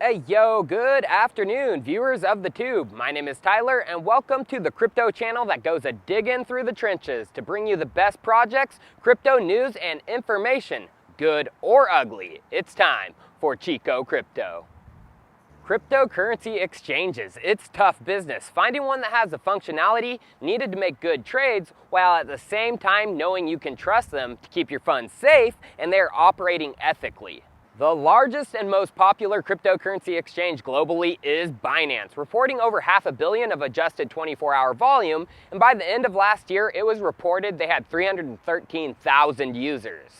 Hey yo, good afternoon viewers of the tube. My name is Tyler and welcome to the crypto channel that goes a digging through the trenches to bring you the best projects, crypto news and information, good or ugly. It's time for Chico Crypto. Cryptocurrency exchanges, it's tough business. Finding one that has the functionality needed to make good trades while at the same time knowing you can trust them to keep your funds safe and they're operating ethically. The largest and most popular cryptocurrency exchange globally is Binance, reporting over $500 million of adjusted 24-hour volume, and by the end of last year, it was reported they had 313,000 users.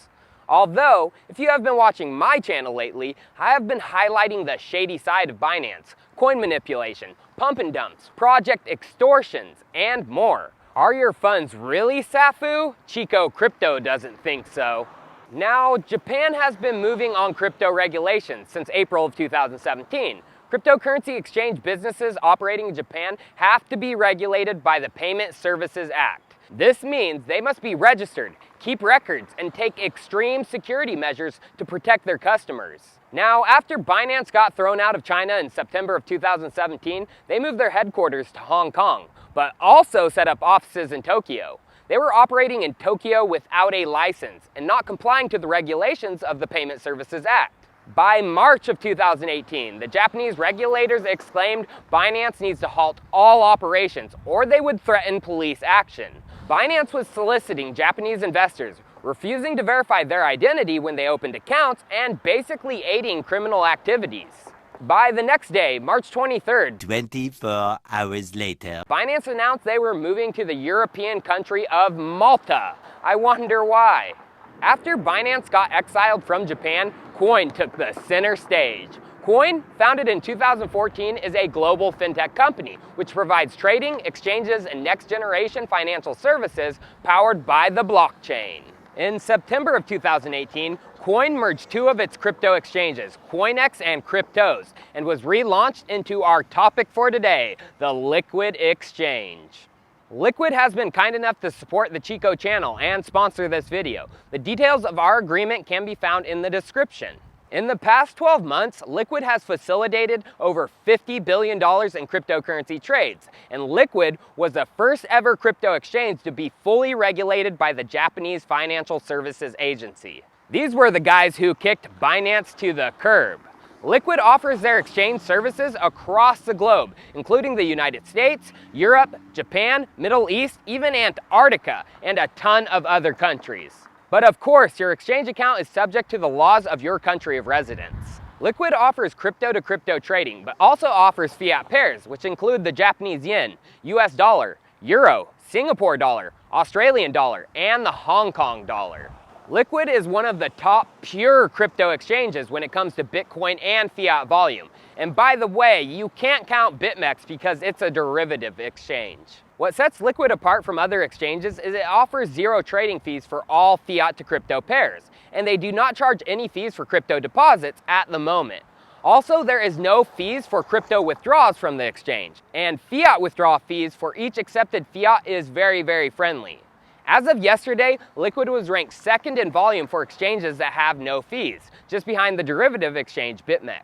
Although, if you have been watching my channel lately, I have been highlighting the shady side of Binance, coin manipulation, pump and dumps, project extortions, and more. Are your funds really SAFU? Chico Crypto doesn't think so. Now, Japan has been moving on crypto regulations since April of 2017. Cryptocurrency exchange businesses operating in Japan have to be regulated by the Payment Services Act. This means they must be registered, keep records, and take extreme security measures to protect their customers. Now, after Binance got thrown out of China in September of 2017, they moved their headquarters to Hong Kong, but also set up offices in Tokyo. They were operating in Tokyo without a license and not complying to the regulations of the Payment Services Act. By March of 2018, the Japanese regulators exclaimed Binance needs to halt all operations or they would threaten police action. Binance was soliciting Japanese investors, refusing to verify their identity when they opened accounts, and basically aiding criminal activities. By the next day, March 23rd, 24 hours later, Binance announced they were moving to the European country of Malta. I wonder why. After Binance got exiled from Japan, Quoine took the center stage. Quoine, founded in 2014, is a global fintech company which provides trading, exchanges, and next-generation financial services powered by the blockchain. In September of 2018, Quoine merged two of its crypto exchanges, Coinex and Cryptos, and was relaunched into our topic for today, the Liquid Exchange. Liquid has been kind enough to support the Chico channel and sponsor this video. The details of our agreement can be found in the description. In the past 12 months, Liquid has facilitated over $50 billion in cryptocurrency trades, and Liquid was the first ever crypto exchange to be fully regulated by the Japanese Financial Services Agency. These were the guys who kicked Binance to the curb. Liquid offers their exchange services across the globe, including the United States, Europe, Japan, Middle East, even Antarctica, and a ton of other countries. But of course, your exchange account is subject to the laws of your country of residence. Liquid offers crypto-to-crypto trading, but also offers fiat pairs, which include the Japanese yen, US dollar, euro, Singapore dollar, Australian dollar, and the Hong Kong dollar. Liquid is one of the top pure crypto exchanges when it comes to Bitcoin and fiat volume. And by the way, you can't count BitMEX because it's a derivative exchange. What sets Liquid apart from other exchanges is it offers zero trading fees for all fiat to crypto pairs, and they do not charge any fees for crypto deposits at the moment. Also, there is no fees for crypto withdrawals from the exchange, and fiat withdrawal fees for each accepted fiat is very, very friendly. As of yesterday, Liquid was ranked second in volume for exchanges that have no fees, just behind the derivative exchange BitMEX.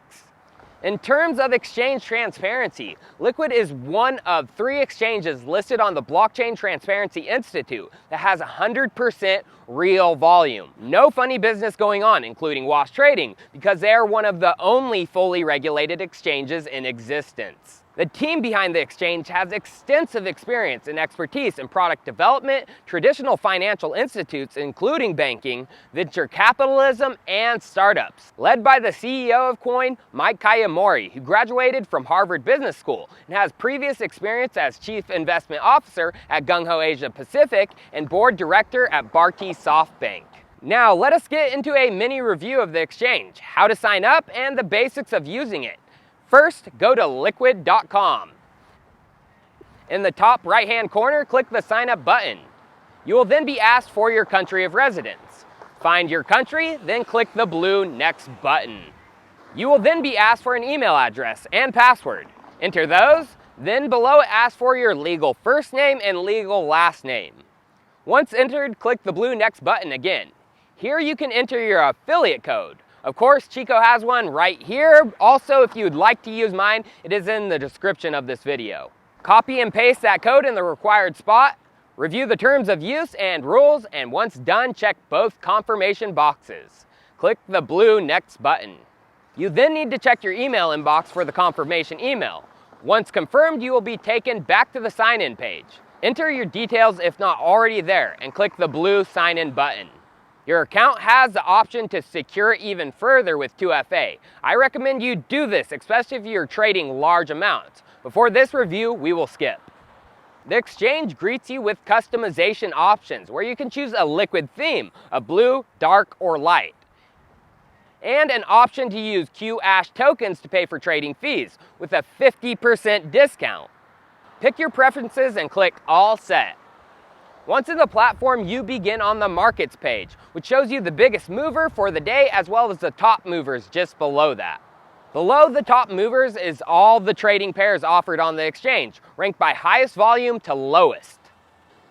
In terms of exchange transparency, Liquid is one of 3 exchanges listed on the Blockchain Transparency Institute that has 100% real volume. No funny business going on, including wash trading, because they are one of the only fully regulated exchanges in existence. The team behind the exchange has extensive experience and expertise in product development, traditional financial institutes including banking, venture capitalism, and startups. Led by the CEO of Quoine, Mike Kayamori, who graduated from Harvard Business School and has previous experience as Chief Investment Officer at Gung Ho Asia Pacific and Board Director at Bharti SoftBank. Now let us get into a mini review of the exchange, how to sign up, and the basics of using it. First, go to liquid.com. In the top right-hand corner, click the sign up button. You will then be asked for your country of residence. Find your country, then click the blue next button. You will then be asked for an email address and password. Enter those, then below it asks for your legal first name and legal last name. Once entered, click the blue next button again. Here you can enter your affiliate code. Of course, Chico has one right here. Also, if you'd like to use mine, it is in the description of this video. Copy and paste that code in the required spot, review the terms of use and rules, and once done, check both confirmation boxes. Click the blue Next button. You then need to check your email inbox for the confirmation email. Once confirmed, you will be taken back to the sign-in page. Enter your details if not already there, and click the blue Sign-in button. Your account has the option to secure it even further with 2FA. I recommend you do this, especially if you're trading large amounts. Before this review, we will skip. The exchange greets you with customization options, where you can choose a liquid theme of blue, dark, or light, and an option to use QASH tokens to pay for trading fees with a 50% discount. Pick your preferences and click All Set. Once in the platform, you begin on the Markets page, which shows you the biggest mover for the day as well as the top movers just below that. Below the top movers is all the trading pairs offered on the exchange, ranked by highest volume to lowest.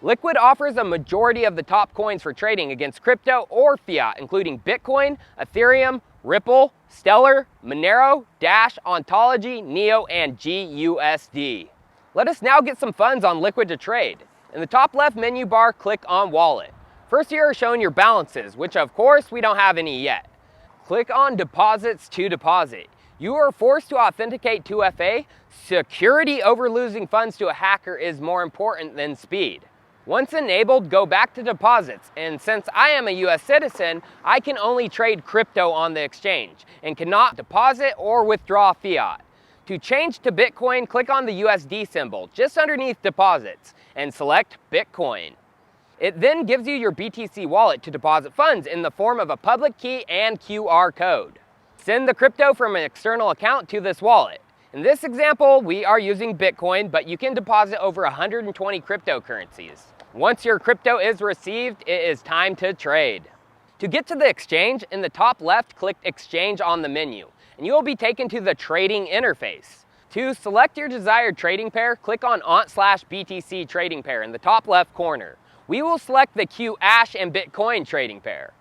Liquid offers a majority of the top coins for trading against crypto or fiat, including Bitcoin, Ethereum, Ripple, Stellar, Monero, Dash, Ontology, Neo, and GUSD. Let us now get some funds on Liquid to trade. In the top left menu bar, click on Wallet. First here are shown your balances, which of course we don't have any yet. Click on Deposits to deposit. You are forced to authenticate 2FA. Security over losing funds to a hacker is more important than speed. Once enabled, go back to deposits, and since I am a US citizen, I can only trade crypto on the exchange and cannot deposit or withdraw fiat. To change to Bitcoin, click on the USD symbol just underneath deposits and select Bitcoin. It then gives you your BTC wallet to deposit funds in the form of a public key and QR code. Send the crypto from an external account to this wallet. In this example, we are using Bitcoin, but you can deposit over 120 cryptocurrencies. Once your crypto is received, it is time to trade. To get to the exchange, in the top left, click Exchange on the menu, and you will be taken to the trading interface. To select your desired trading pair, click on AUNT/BTC trading pair in the top left corner. We will select the QASH and Bitcoin trading pair.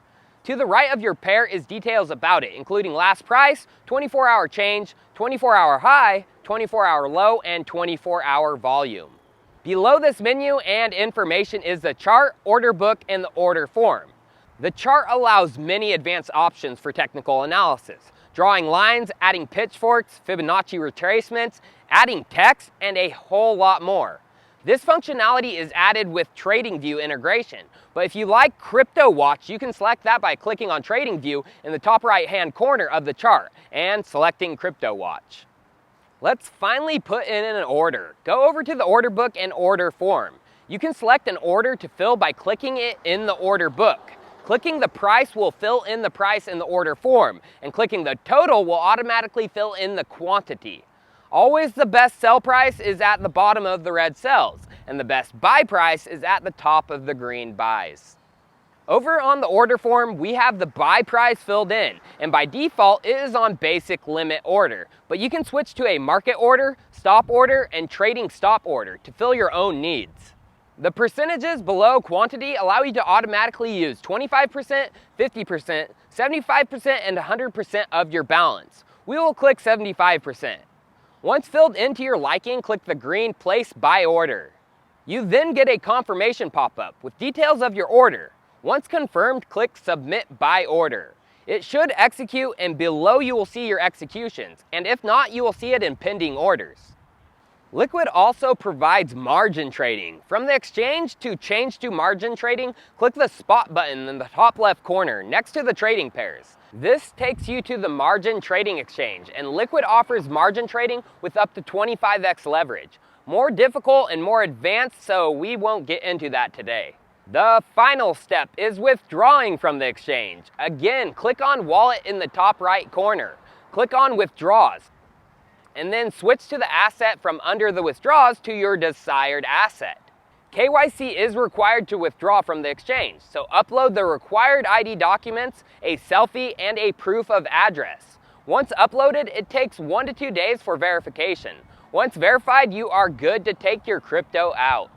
To the right of your pair is details about it, including last price, 24-hour change, 24-hour high, 24-hour low, and 24-hour volume. Below this menu and information is the chart, order book, and the order form. The chart allows many advanced options for technical analysis, drawing lines, adding pitchforks, Fibonacci retracements, adding text, and a whole lot more. This functionality is added with TradingView integration, but if you like CryptoWatch, you can select that by clicking on TradingView in the top right-hand corner of the chart and selecting CryptoWatch. Let's finally put in an order. Go over to the order book and order form. You can select an order to fill by clicking it in the order book. Clicking the price will fill in the price in the order form, and clicking the total will automatically fill in the quantity. Always the best sell price is at the bottom of the red cells, and the best buy price is at the top of the green buys. Over on the order form, we have the buy price filled in, and by default, it is on basic limit order, but you can switch to a market order, stop order, and trading stop order to fill your own needs. The percentages below quantity allow you to automatically use 25%, 50%, 75%, and 100% of your balance. We will click 75%. Once filled into your liking, click the green Place Buy Order. You then get a confirmation pop-up with details of your order. Once confirmed, click Submit Buy Order. It should execute, and below you will see your executions, and if not, you will see it in pending orders. Liquid also provides margin trading. From the exchange to change to margin trading, click the spot button in the top left corner next to the trading pairs. This takes you to the margin trading exchange, and Liquid offers margin trading with up to 25x leverage. More difficult and more advanced, so we won't get into that today. The final step is withdrawing from the exchange. Again, click on Wallet in the top right corner. Click on Withdraws, and then switch to the asset from under the withdraws to your desired asset. KYC is required to withdraw from the exchange, so upload the required ID documents, a selfie, and a proof of address. Once uploaded, it takes 1 to 2 days for verification. Once verified, you are good to take your crypto out.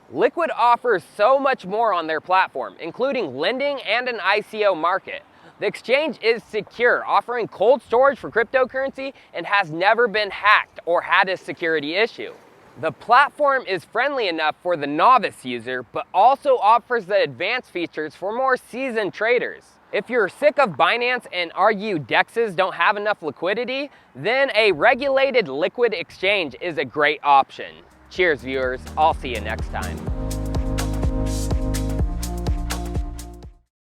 Liquid offers so much more on their platform, including lending and an ICO market. The exchange is secure, offering cold storage for cryptocurrency and has never been hacked or had a security issue. The platform is friendly enough for the novice user, but also offers the advanced features for more seasoned traders. If you're sick of Binance and argue DEXs don't have enough liquidity, then a regulated liquid exchange is a great option. Cheers, viewers. I'll see you next time.